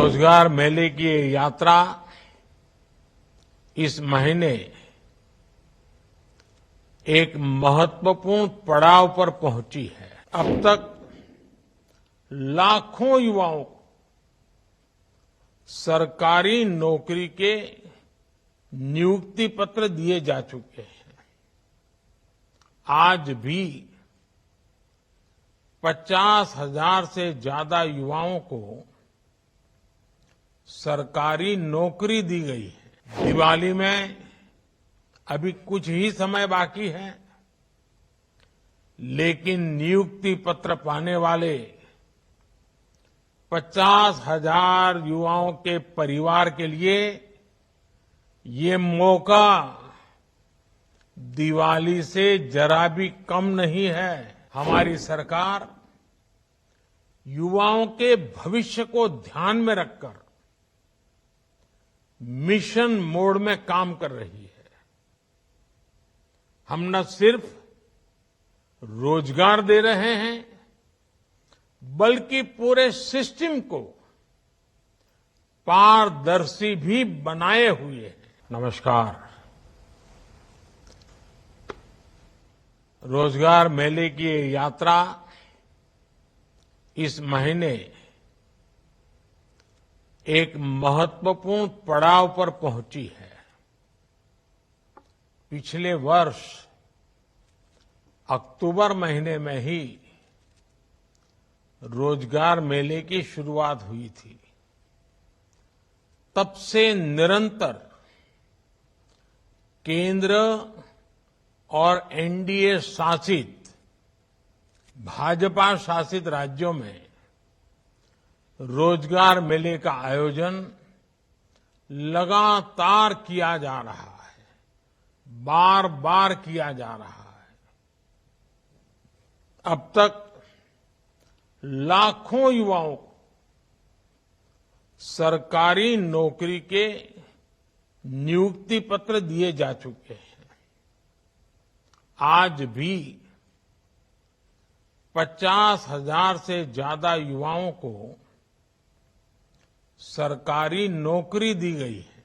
रोजगार मेले की ये यात्रा इस महीने एक महत्वपूर्ण पड़ाव पर पहुंची है। अब तक लाखों युवाओं को सरकारी नौकरी के नियुक्ति पत्र दिए जा चुके हैं। आज भी 50,000 से ज्यादा युवाओं को सरकारी नौकरी दी गई है। दिवाली में अभी कुछ ही समय बाकी है, लेकिन नियुक्ति पत्र पाने वाले 50,000 युवाओं के परिवार के लिए ये मौका दिवाली से जरा भी कम नहीं है। हमारी सरकार युवाओं के भविष्य को ध्यान में रखकर मिशन मोड में काम कर रही है। हम न सिर्फ रोजगार दे रहे हैं, बल्कि पूरे सिस्टम को पारदर्शी भी बनाए हुए हैं। नमस्कार। रोजगार मेले की ये यात्रा इस महीने एक महत्वपूर्ण पड़ाव पर पहुंची है। पिछले वर्ष अक्टूबर महीने में ही रोजगार मेले की शुरुआत हुई थी। तब से निरंतर केंद्र और एनडीए शासित भाजपा शासित राज्यों में रोजगार मेले का आयोजन लगातार किया जा रहा है, बार बार किया जा रहा है। अब तक लाखों युवाओं को सरकारी नौकरी के नियुक्ति पत्र दिए जा चुके हैं। आज भी 50,000 से ज्यादा युवाओं को सरकारी नौकरी दी गई है।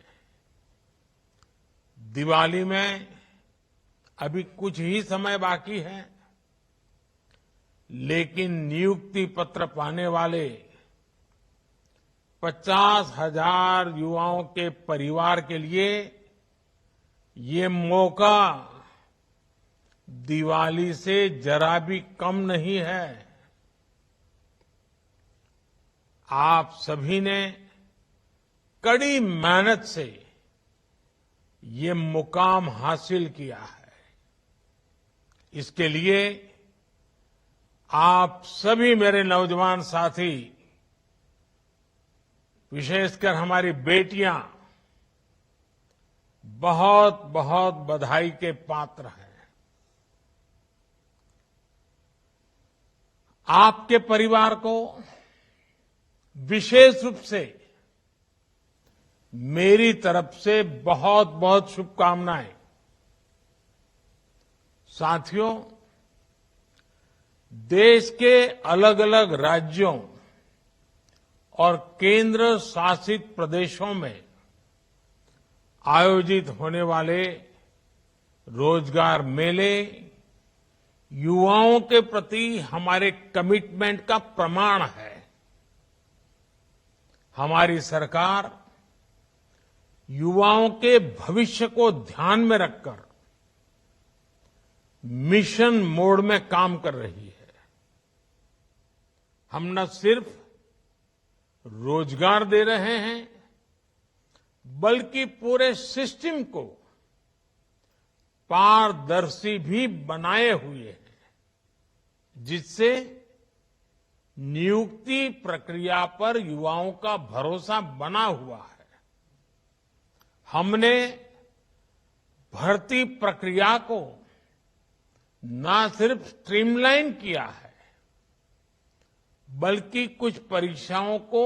दिवाली में अभी कुछ ही समय बाकी है, लेकिन नियुक्ति पत्र पाने वाले 50,000 युवाओं के परिवार के लिए ये मौका दिवाली से जरा भी कम नहीं है। आप सभी ने कड़ी मेहनत से ये मुकाम हासिल किया है। इसके लिए आप सभी मेरे नौजवान साथी, विशेषकर हमारी बेटियां, बहुत बहुत बधाई के पात्र हैं। आपके परिवार को विशेष रूप से मेरी तरफ से बहुत बहुत शुभकामनाएं। साथियों, देश के अलग अलग राज्यों और केंद्र शासित प्रदेशों में आयोजित होने वाले रोजगार मेले युवाओं के प्रति हमारे कमिटमेंट का प्रमाण है। हमारी सरकार युवाओं के भविष्य को ध्यान में रखकर मिशन मोड में काम कर रही है। हम न सिर्फ रोजगार दे रहे हैं, बल्कि पूरे सिस्टम को पारदर्शी भी बनाए हुए हैं, जिससे नियुक्ति प्रक्रिया पर युवाओं का भरोसा बना हुआ है। हमने भर्ती प्रक्रिया को न सिर्फ स्ट्रीमलाइन किया है, बल्कि कुछ परीक्षाओं को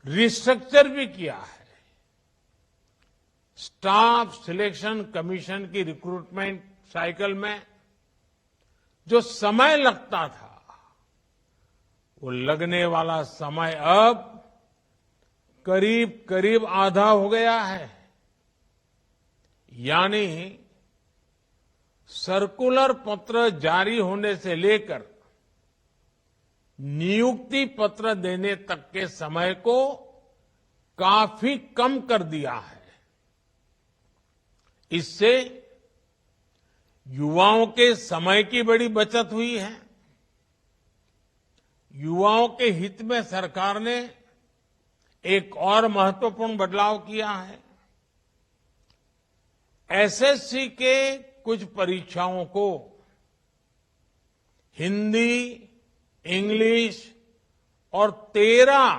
रिस्ट्रक्चर भी किया है। स्टाफ सिलेक्शन कमीशन की रिक्रूटमेंट साइकिल में जो समय लगता था, वो लगने वाला समय अब करीब करीब आधा हो गया है। यानी सर्कुलर पत्र जारी होने से लेकर नियुक्ति पत्र देने तक के समय को काफी कम कर दिया है। इससे युवाओं के समय की बड़ी बचत हुई है। युवाओं के हित में सरकार ने एक और महत्वपूर्ण बदलाव किया है। एसएससी के कुछ परीक्षाओं को हिंदी, इंग्लिश और 13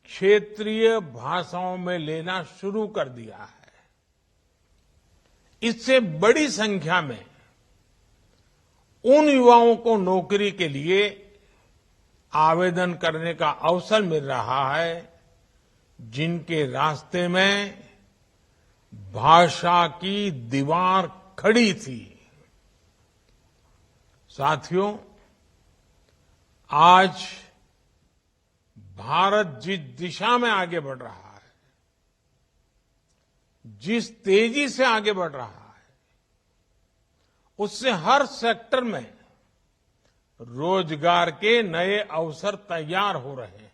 क्षेत्रीय भाषाओं में लेना शुरू कर दिया है। इससे बड़ी संख्या में उन युवाओं को नौकरी के लिए आवेदन करने का अवसर मिल रहा है जिनके रास्ते में भाषा की दीवार खड़ी थी। साथियों, आज भारत जिस दिशा में आगे बढ़ रहा है, जिस तेजी से आगे बढ़ रहा है, उससे हर सेक्टर में रोजगार के नए अवसर तैयार हो रहे हैं।